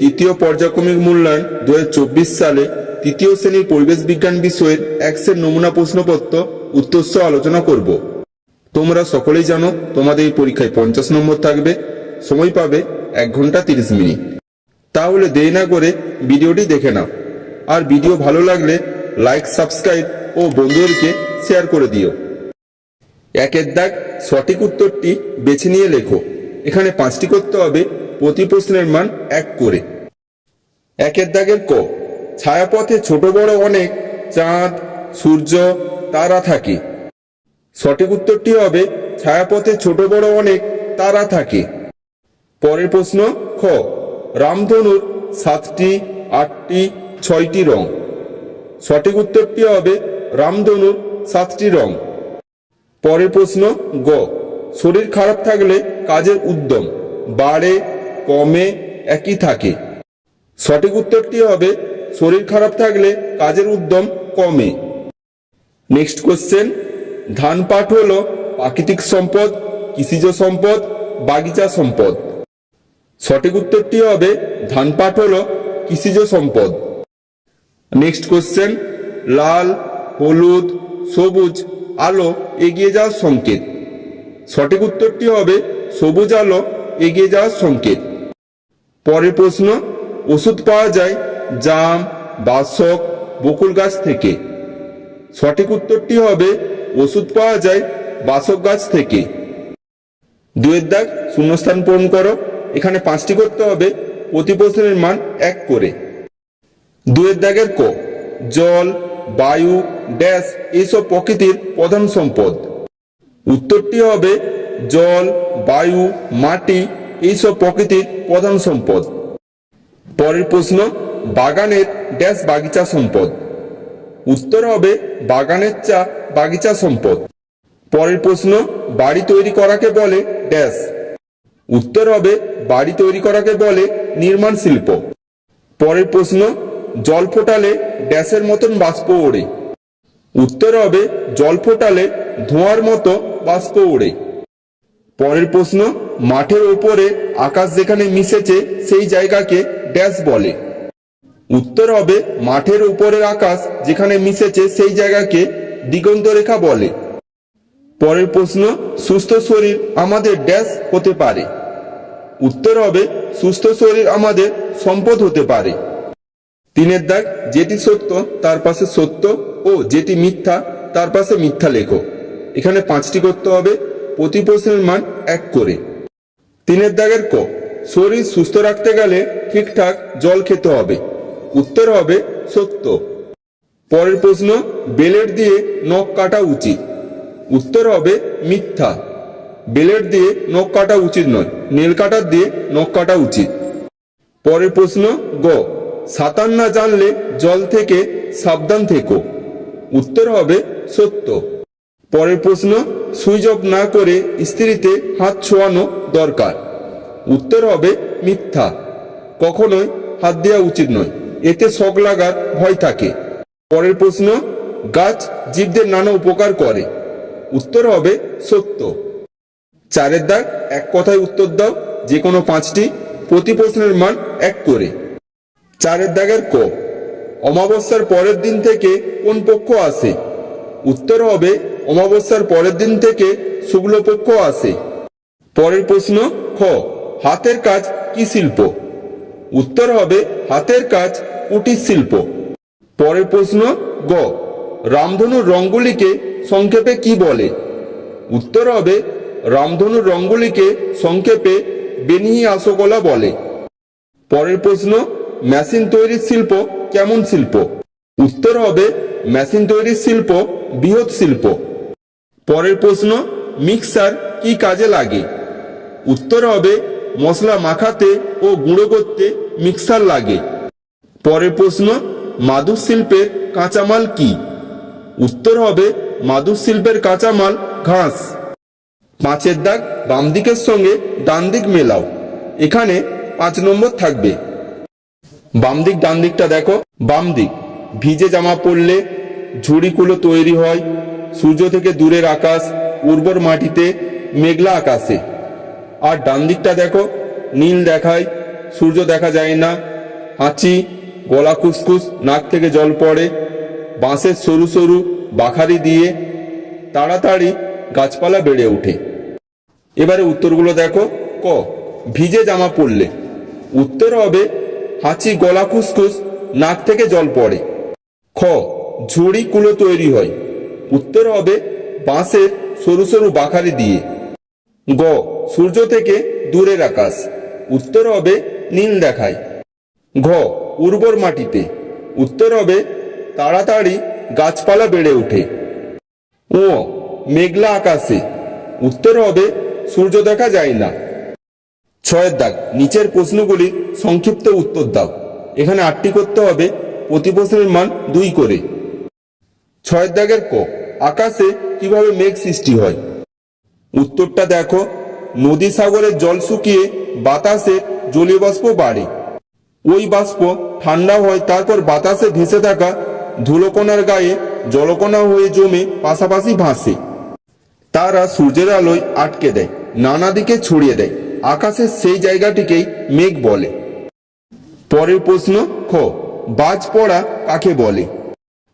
তৃতীয় পর্যায়ক্রমিক মূল্যায়ন 2024 সালে তৃতীয় শ্রেণীর পরিবেশ বিজ্ঞান বিষয়ের এক্সের নমুনা প্রশ্নপত্র উত্তর সহ আলোচনা করব। তোমরা সকলেই জানো তোমাদের এই পরীক্ষায় 50 নম্বর থাকবে, সময় পাবে 1 ঘন্টা 30 মিনিট। তাহলে দেরি না করে ভিডিওটি দেখে নাও, আর ভিডিও ভালো লাগলে লাইক, সাবস্ক্রাইব ও বন্ধুদেরকে শেয়ার করে দিও। 1 দাগ, সঠিক উত্তরটি বেছে নিয়ে লেখো। এখানে 5টি করতে হবে, প্রতি প্রশ্নের মান 1 করে। 1 দাগের ক, ছায়াপথে ছোট বড় অনেক চাঁদ, সূর্য, তারা থাকে। সঠিক উত্তরটি হবে ছায়াপথে ছোট বড় অনেক তারা থাকে। পরের প্রশ্ন খ, রামধনুর 7টি, 8টি, 6টি রং। সঠিক উত্তরটি হবে রামধনুর 7টি রং। পরের প্রশ্ন গ, শরীর খারাপ থাকলে কাজের উদ্যম বাড়ে, কমে, একই থাকে। সঠিক উত্তরটি হবে শরীর খারাপ থাকলে কাজের উদ্যম কমে। নেক্সট কোশ্চেন, ধান পাট হলো প্রাকৃতিক সম্পদ, কৃষিজ সম্পদ, বাগিচা সম্পদ। সঠিক উত্তরটি হবে ধান পাট হলো কৃষিজ সম্পদ। নেক্সট কোশ্চেন, লাল, হলুদ, সবুজ আলো এগিয়ে যাওয়ার সংকেত। সঠিক উত্তরটি হবে সবুজ আলো এগিয়ে যাওয়ার সংকেত। পরের প্রশ্ন, ওষুধ পাওয়া যায় জাম, বাসক, বকুল গাছ থেকে। সঠিক উত্তরটি হবে ওষুধ পাওয়া যায় বাসক গাছ থেকে। 2 দাগ, শূন্যস্থান পূরণ করো। এখানে 5টি করতে হবে, প্রতি প্রশ্নের মান 1 করে। 2 দাগের ক, জল, বায়ু, ড্যাশ এইসব প্রকৃতির প্রধান সম্পদ। উত্তরটি হবে জল, বায়ু, মাটি এইসব প্রকৃতির প্রধান সম্পদ। পরের প্রশ্ন, বাগানের ড্যাশ বাগিচা সম্পদ। উত্তর হবে বাগানের চা বাগিচা সম্পদ। পরের প্রশ্ন, বাড়ি তৈরি করাকে বলে ড্যাশ। উত্তর হবে বাড়ি তৈরি করাকে বলে নির্মাণ শিল্প। পরের প্রশ্ন, জল ফোটালে ড্যাশের মতন বাষ্প ওড়ে। উত্তর হবে জল ফোটালে ধোঁয়ার মতো বাষ্প ওড়ে। পরের প্রশ্ন, মাঠের উপরে আকাশ যেখানে মিশেছে সেই জায়গাকে ড্যাশ বলে। উত্তর হবে মাঠের উপরের আকাশ যেখানে মিশেছে সেই জায়গাকে দিগন্ত রেখা বলে। পরের প্রশ্ন, সুস্থ শরীর আমাদের ড্যাশ হতে পারে। উত্তর হবে সুস্থ শরীর আমাদের সম্পদ হতে পারে। 3 দাগ, যেটি সত্য তার পাশে সত্য ও যেটি মিথ্যা তার পাশে মিথ্যা লেখো। এখানে 5টি করতে হবে, প্রতি প্রশ্নের মান 1 করে। 3 দাগের ক, শরীর সুস্থ রাখতে গেলে ঠিকঠাক জল খেতে হবে। উত্তর হবে সত্য। পরের প্রশ্ন, ব্লেড দিয়ে নখ কাটা উচিত। উত্তর হবে মিথ্যা। ব্লেড দিয়ে নখ কাটা উচিত নয়, নেল কাটার দিয়ে নখ কাটা উচিত। পরের প্রশ্ন গ, সাঁতার না জানলে জল থেকে সাবধান থেকো। উত্তর হবে সত্য। পরের প্রশ্ন, সুইচ অফ না করে স্ত্রীতে হাত ছোঁয়ানো দরকার। উত্তর হবে মিথ্যা। কখনোই হাত দেওয়া উচিত নয়, এতে শক লাগার ভয় থাকে। পরের প্রশ্ন, গাছ জীবদের নানা উপকার করে। উত্তর হবে সত্য। 4 দাগ, এক কথায় উত্তর দাও, যে কোনো 5টি, প্রতি প্রশ্নের মান 1 করে। 4 দাগের ক, অমাবস্যার পরের দিন থেকে কোন পক্ষ আসে। উত্তর হবে অমাবস্যার পরের দিন থেকে শুক্লপক্ষ আসে। পরের প্রশ্ন খ, হাতের কাজ কি শিল্প। উত্তর হবে হাতের কাজ কুটির শিল্প। পরের প্রশ্ন গ, রামধনুর রঙগুলিকে সংক্ষেপে কি বলে। উত্তর হবে রামধনুর রঙগুলিকে সংক্ষেপে বেনিহি আশোকলা বলে। পরের প্রশ্ন, মেশিন তৈরির শিল্প কেমন শিল্প। উত্তর হবে মেশিন তৈরির শিল্প বৃহৎ শিল্প। পরের প্রশ্ন, মিক্সার কি কাজে লাগে। উত্তর হবে মশলা মাখাতে ও গুঁড়ো করতে মিক্সার লাগে। পরের প্রশ্ন, মাদুর শিল্পের কাঁচামাল কি। উত্তর হবে মাদুর শিল্পের কাঁচামাল ঘাস। 5 দাগ, বাম দিকের সঙ্গে ডান দিক মেলাও। এখানে 5 নম্বর থাকবে। বাম দিক ডান দিকটা দেখো। বাম দিক, ভিজে জামা পরলে ঝুড়িগুলো তৈরি হয়, সূর্য থেকে দূরের আকাশ, উর্বর মাটিতে, মেঘলা আকাশে। আর ডান দিকটা দেখো, নীল দেখায়, সূর্য দেখা যায় না, হাঁচি, গলা খুসখুস, নাক থেকে জল পড়ে, বাঁশের সরু সরু বাখারি দিয়ে তাড়াতাড়ি গাছপালা বেড়ে ওঠে। এবারে উত্তরগুলো দেখো। ক, ভিজে জামা পরলে। উত্তর হবে হাঁচি, গলা খুসখুস, নাক থেকে জল পড়ে। খ, ঝুড়ি কুলো তৈরি হয়। উত্তর হবে বাঁশের সরু সরু বাখারি দিয়ে। গ, সূর্য থেকে দূরের আকাশ। উত্তর হবে নীল দেখায়। ঘ, উর্বর মাটিতে। উত্তর হবে তাড়াতাড়ি গাছপালা বেড়ে ওঠে। ও, মেঘলা আকাশে। উত্তর হবে সূর্য দেখা যায় না। 6 দাগ, নিচের প্রশ্নগুলির সংক্ষিপ্ত উত্তর দাও। এখানে 8টি করতে হবে, প্রতি প্রশ্নের মান 2 করে। 6 দাগের ক, আকাশে কিভাবে মেঘ সৃষ্টি হয়। উত্তরটা দেখো। নদী সাগরের জল শুকিয়ে বাতাসে জলীয় বাষ্প বাড়ে। ওই বাষ্প ঠান্ডা হয়, তারপর বাতাসে ভেসে থাকা ধুলোকণার গায়ে জলকণা হয়ে জমে পাশাপাশি ভাসে। তারা সূর্যের আলোয় আটকে দেয়, নানা দিকে ছড়িয়ে দেয়। আকাশের সেই জায়গাটিকেই মেঘ বলে। পরের প্রশ্ন খ, বাজ পড়া কাকে বলে।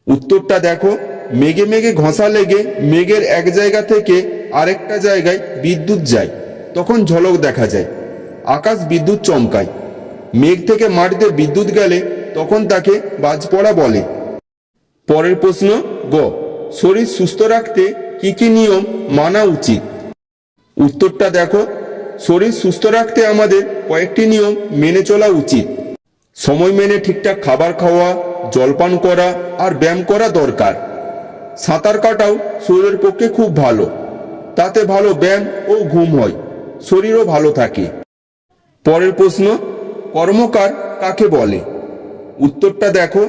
উত্তরটা দেখো। মেঘে মেঘে ঘষা লেগে মেঘের এক জায়গা থেকে আরেকটা জায়গায় বিদ্যুৎ যায়, তখন ঝলক দেখা যায়। আকাশ বিদ্যুৎ চমকায়। মেঘ থেকে মাটিতে বিদ্যুৎ গেলে তখন তাকে বাজ পড়া বলে। পরের প্রশ্ন গ, শরীর সুস্থ রাখতে কি কি নিয়ম মানা উচিত। উত্তরটা দেখো। শরীর সুস্থ রাখতে আমাদের কয়েকটি নিয়ম মেনে চলা উচিত। সময় মেনে ঠিকঠাক খাবার খাওয়া, জলপান করা আর ব্যায়াম করা দরকার। সাঁতার কাটাও শরীরের পক্ষে খুব ভালো, তাতে ভালো ব্যায়াম ও ঘুম হয়, শরীরও ভালো থাকে। পরের প্রশ্ন, কর্মকার কাকে বলে। উত্তরটা দেখো।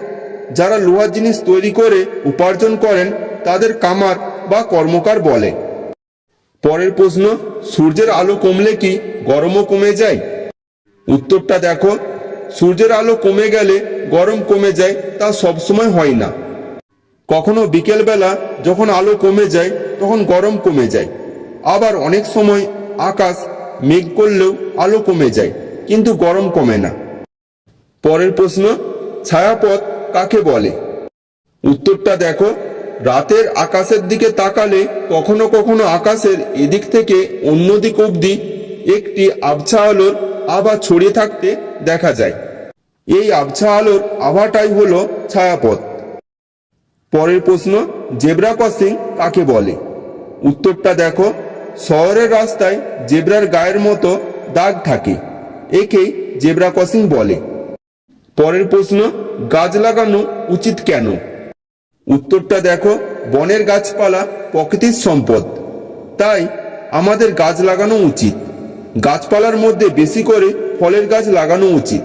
যারা লোহার জিনিস তৈরি করে উপার্জন করেন তাদের কামার বা কর্মকার বলে। পরের প্রশ্ন, সূর্যের আলো কমলে কি গরমও কমে যায়। উত্তরটা দেখো। সূর্যের আলো কমে গেলে গরম কমে যায়, তা সবসময় হয় না। কখনো বিকেলবেলা যখন আলো কমে যায় তখন গরম কমে যায়। আবার অনেক সময় আকাশ মেঘ করলেও আলো কমে যায়, কিন্তু গরম কমে না। পরের প্রশ্ন, ছায়াপথ কাকে বলে। উত্তরটা দেখো। রাতের আকাশের দিকে তাকালে কখনো কখনো আকাশের এদিক থেকে অন্য দিক অবধি একটি আবছা আলোর আভা ছড়িয়ে থাকতে দেখা যায়। এই আবছা আলোর আভাটাই হলো ছায়াপথ। পরের প্রশ্ন, জেব্রা ক্রসিং কাকে বলে। উত্তরটা দেখো। শহরের রাস্তায় জেব্রার গায়ের মতো দাগ থাকে, একেই জেব্রা ক্রসিং বলে। পরের প্রশ্ন, গাছ লাগানো উচিত কেন। উত্তরটা দেখো। বনের গাছপালা প্রকৃতির সম্পদ, তাই আমাদের গাছ লাগানো উচিত। গাছপালার মধ্যে বেশি করে ফলের গাছ লাগানো উচিত।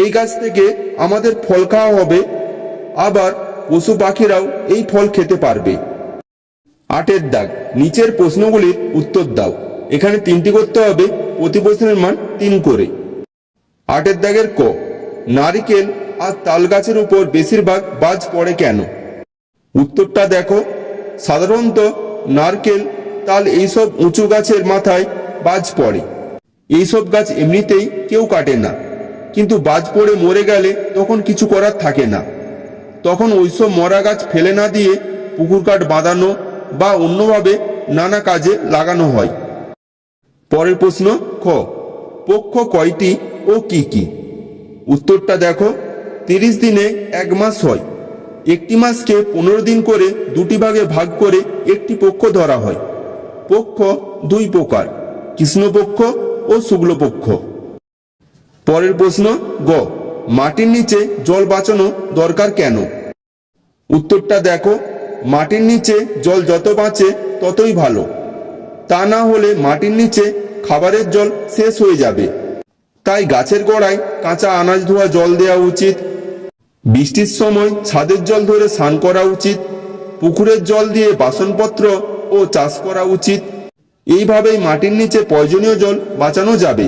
এই গাছ থেকে আমাদের ফল খাওয়া হবে, আবার পশু পাখিরাও এই ফল খেতে পারবে। 8 দাগ, নিচের প্রশ্নগুলির উত্তর দাও। এখানে 3টি করতে হবে, প্রতি প্রশ্নের মান 3 করে। 8 দাগের ক, নারিকেল আর তাল গাছের উপর বেশিরভাগ বাজ পড়ে কেন। উত্তরটা দেখো। সাধারণত নারকেল, তাল এইসব উঁচু গাছের মাথায় বাজ পড়ে। এইসব গাছ এমনিতেই কেউ কাটে না, কিন্তু বাজ পড়ে মরে গেলে তখন কিছু করার থাকে না। তখন ওইসব মরা গাছ ফেলে না দিয়ে পুকুর কাঠ বাঁধানো বা অন্যভাবে নানা কাজে লাগানো হয়। পরের প্রশ্ন খ, পক্ষ কয়টি ও কি কি। উত্তরটা দেখো। 30 দিনে 1 মাস হয়। একটি মাসকে 15 দিন করে 2টি ভাগে ভাগ করে একটি পক্ষ ধরা হয়। পক্ষ 2 প্রকার, কৃষ্ণপক্ষ ও শুক্লপক্ষ। পরের প্রশ্ন গ, মাটির নিচে জল বাঁচানো দরকার কেন। উত্তরটা দেখো। মাটির নিচে জল যত বাঁচে ততই ভালো, তা না হলে মাটির নিচে খাবারের জল শেষ হয়ে যাবে। তাই গাছের গোড়ায় কাঁচা আনাজ ধোয়া জল দেওয়া উচিত। বৃষ্টির সময় ছাদের জল ধরে স্নান করা উচিত। পুকুরের জল দিয়ে বাসনপত্র ও চাষ করা উচিত। এইভাবেই মাটির নিচে প্রয়োজনীয় জল বাঁচানো যাবে।